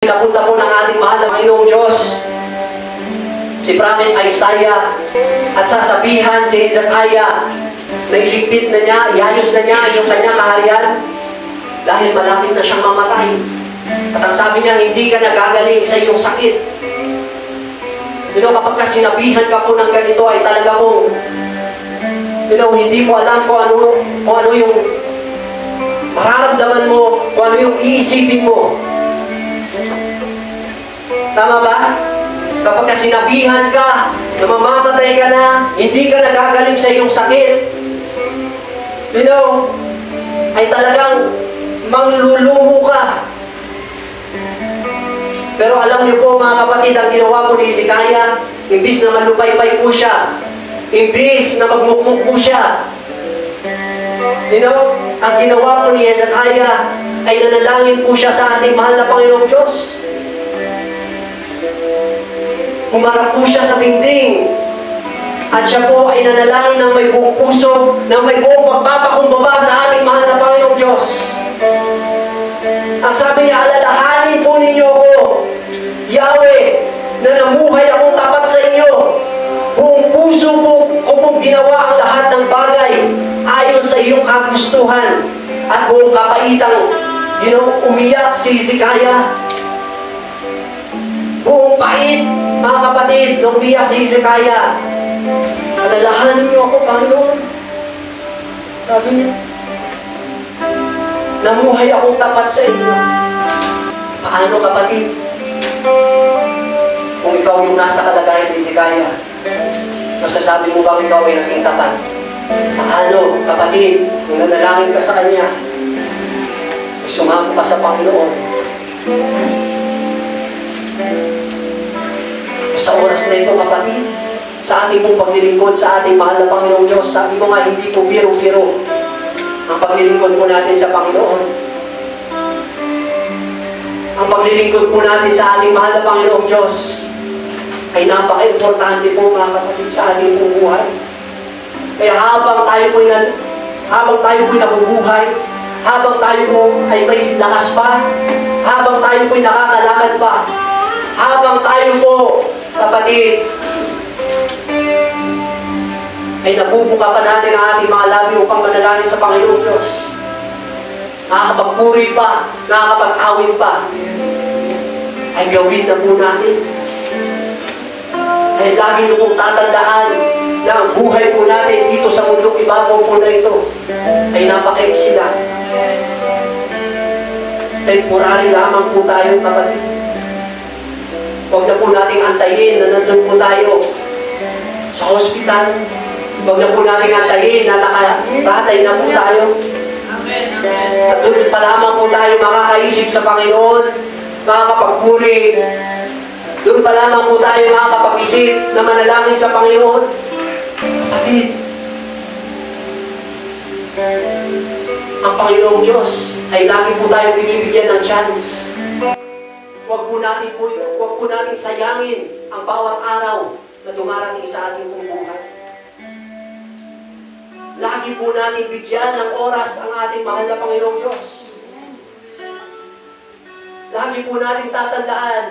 Pinapunta po ng ating mahal na Panginoong Diyos si Prophet Isaiah at sasabihan si Hezekiah na iligpit na niya, iayos na niya yung kanyang kaharian dahil malapit na siyang mamatay. At ang sabi niya, hindi ka nagagaling sa iyong sakit. Kapag sinabihan ka po ng ganito ay talaga pong hindi mo alam kung ano yung mararamdaman mo, kung ano yung iisipin mo. Tama ba? Kapag sinabihan ka na mamamatay ka na, hindi ka nagagaling sa iyong sakit, ay talagang manglulumo ka. Pero alam niyo po mga kapatid, ang ginawa po ni Hezekiah, imbis na malupaypay po siya, imbis na magmukmuk po siya, ang ginawa po ni Hezekiah ay nanalangin po siya sa ating mahal na Panginoong Diyos. Humarap po siya sa dingding. At siya po ay nanalangin ng may buong puso, ng may buong pagpapakumbaba sa ating mahal na Panginoong Diyos. Ang sabi niya, alalahanin po ninyo ko, Yahweh, na namuhay akong tapat sa inyo. Buong puso po ko pong ginawa ang lahat ng bagay ayon sa iyong kagustuhan. At buong kapaitang, umiyak si Hezekiah. Buong pait, mga kapatid, nung umiyak si Hezekiah, alalahanin niyo ako, Panginoon. Sabi niya, namuhay akong tapat sa inyo. Paano, kapatid? Kung ikaw yung nasa kalagayan ni Hezekiah, masasabi mo bang ikaw ay naging tapat? Paano, kapatid, kung nanalangin ka sa Kanya, sumako ka sa Panginoon. Sa oras na ito, kapatid, sa ating pong paglilingkod sa ating mahal na Panginoong Diyos, sabi ko nga, hindi po biro-biro ang paglilingkod po natin sa Panginoon. Ang paglilingkod po natin sa ating mahal na Panginoong Diyos ay napaka-importante po, mga kapatid, sa ating pong buhay. Kaya habang tayo po'y nabubuhay, habang tayo po ay may lakas pa, habang tayo po'y nakakalakad pa, habang tayo po, kapatid, ay nabubuka pa natin ang ating mga labi upang manalangin sa Panginoong Diyos. Nakakapagpuri pa, nakakapag-awit pa, ay gawin na po natin. Ay lagi nyo pong tatandaan na ang buhay po natin dito sa mundong ibabaw po na ito ay napaka-iksi lang. Temporary lamang po tayo, kapatid. Huwag na po nating antayin na nandun po tayo sa hospital. Huwag na po nating antayin na nakatatay na po tayo. At doon pa lamang po tayo makakaisip sa Panginoon, makakapagpuri. Doon pa lamang po tayo makakapag-isip na manalangin sa Panginoon. Kapatid, ang Panginoong Diyos ay lagi po tayo binibigyan ng chance. Huwag po natin sayangin ang bawat araw na dumarating sa ating buhay. Lagi po natin bigyan ng oras ang ating mahal na Panginoong Diyos. Lagi po natin tatandaan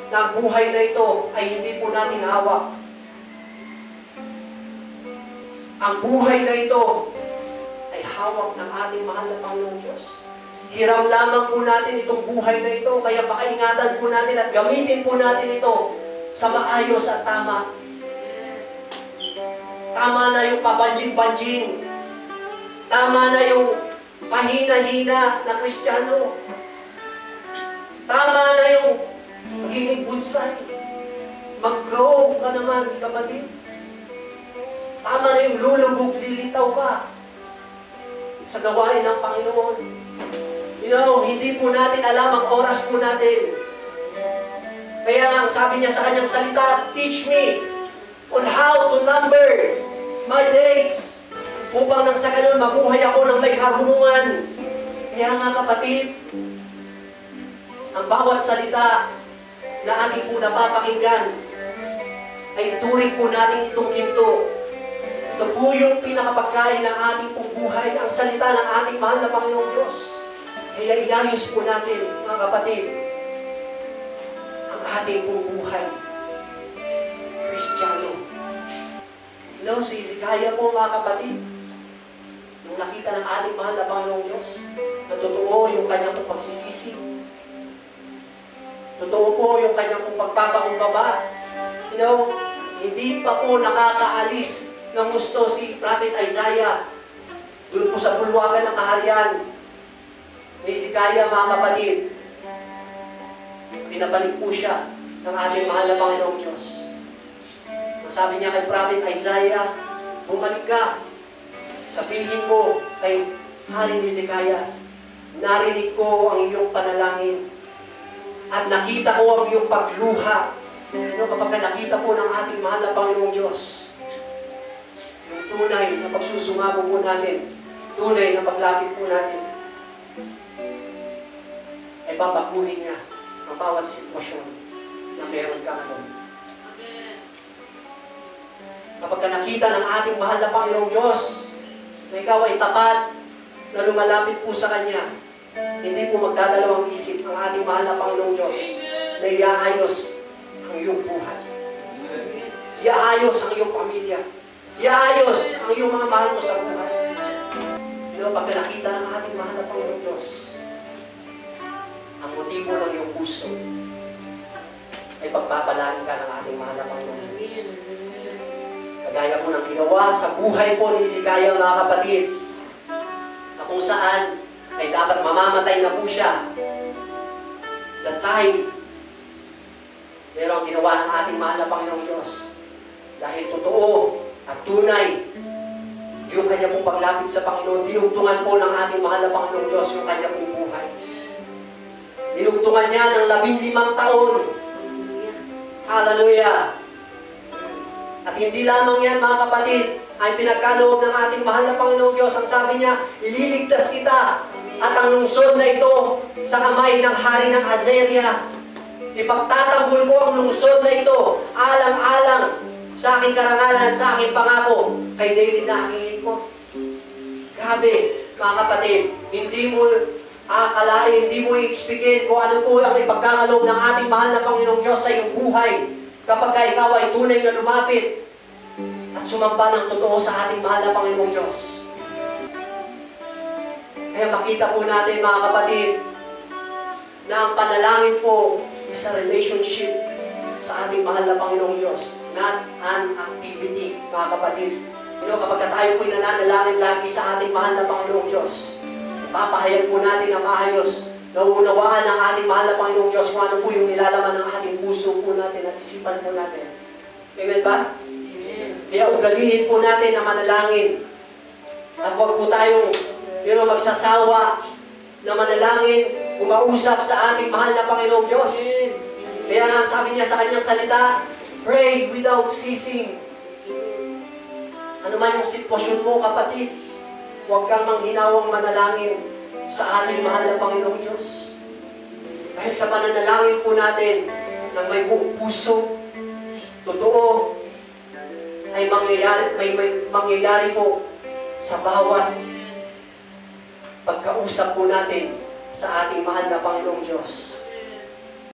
na ang buhay na ito ay hindi po natin hawak. Ang buhay na ito ay hawak ng ating mahal na Panginoong Diyos. Hiram lamang po natin itong buhay na ito, kaya pakaingatan po natin at gamitin po natin ito sa maayos at tama. Tama na yung pabanjing-banjing. Tama na yung pahina-hina na Kristiyano. Tama na yung magiging bunsay. Mag-grow ka naman, kapatid. Tama na yung lulubog, lilitaw ka sa gawain ng Panginoon. Hindi po natin alam ang oras po natin. Kaya nga, sabi niya sa kanyang salita, teach me on how to number my days, upang nang sa ganun mabuhay ako ng may karunungan. Kaya nga, kapatid, ang bawat salita na ating po napapakinggan ay turing po natin itong ginto. Ito po yung pinakapagkain ng ating pong buhay, ang salita ng ating mahal na Panginoong Diyos. Kaya inayos po natin, mga kapatid, ang ating pong buhay. Kristiyano. Si Hezekiah po, mga kapatid, nung nakita ng ating mahal na Panginoong Diyos, na totoo yung kanyang pong pagsisisi, totoo po yung kanyang pong pagpapakumbaba, hindi pa po nakakaalis ng gusto si Prophet Isaiah doon po sa bulwagan ng kaharian ni Hezekiah, mga kapatid. Pinabalik po siya ng ating mahal na Panginoong Diyos. Sabi niya kay Prophet Isaiah, bumalik ka. Sabihin mo kay Haring Hezekiah, narinig ko ang iyong panalangin at nakita ko ang iyong pagluha. Kapag nakita po ng ating mahal na Panginoong Diyos, yung tunay na pagsusungabo po natin, tunay na paglapit po natin, ay babaguhin niya ang bawat sitwasyon na meron ka ngayon. Kapag nakita ng ating mahal na Panginoong Diyos na ikaw ay tapat na lumalapit po sa Kanya, hindi po magdadalawang isip ang ating mahal na Panginoong Diyos na iaayos ang iyong buhay. Iaayos ang iyong pamilya. Iaayos ang iyong mga mahal mo sa buhay. Pagka nakita ng ating mahal na Panginoong Diyos, ang motibo ng iyong puso ay pagpapalain ka ng ating mahal na Panginoong Diyos. Kagaya po ng ginawa sa buhay po ni Hezekiah, mga kapatid, na kung saan ay dapat mamamatay na po siya. The time, pero ang ginawa ng ating mahal na Panginoong Diyos, dahil totoo at tunay, yung kanya pong paglapit sa Panginoon, dinugtungan po ng ating mahal na Panginoong Diyos yung kanya pong buhay. Dinugtungan niya ng 15 taon. Hallelujah! At hindi lamang yan, mga kapatid, ay pinagkaloob ng ating mahal na Panginoong Diyos. Ang sabi niya, ililigtas kita at ang lungsod na ito sa kamay ng hari ng Azeria. Ipagtatanggol ko ang lungsod na ito alang-alang sa aking karangalan, sa aking pangako kay David na aking ko. Grabe, mga kapatid, hindi mo akalain, hindi mo i-explain kung ano po ang ipagkakaloob ng ating mahal na Panginoong Diyos sa iyong buhay kapag ikaw ay tunay na lumapit at sumamba ng totoo sa ating mahal na Panginoong Diyos. Kaya makita po natin, mga kapatid, na ang panalangin po is a relationship sa ating mahal na Panginoong Diyos, not an activity, mga kapatid. Kapag tayo po'y nananalangin lagi sa ating mahal na Panginoong Diyos, papahayag po natin ang maayos, nauunawaan ng ating mahal na Panginoong Diyos kung ano po yung nilalaman ng ating puso po natin at isipan po natin. Amen ba? Amen. Kaya ugalihin po natin na manalangin. At huwag po tayong magsasawa na manalangin, umausap sa ating mahal na Panginoong Diyos. Kaya nga sabi niya sa kanyang salita, pray without ceasing. Ano man yung sitwasyon mo, kapatid, huwag kang manghinawang manalangin sa ating mahal na Panginoong Diyos. Dahil sa pananalangin po natin ng may buong puso, totoo, ay mangyayari po sa bawat pagkausap po natin sa ating mahal na Panginoong Diyos.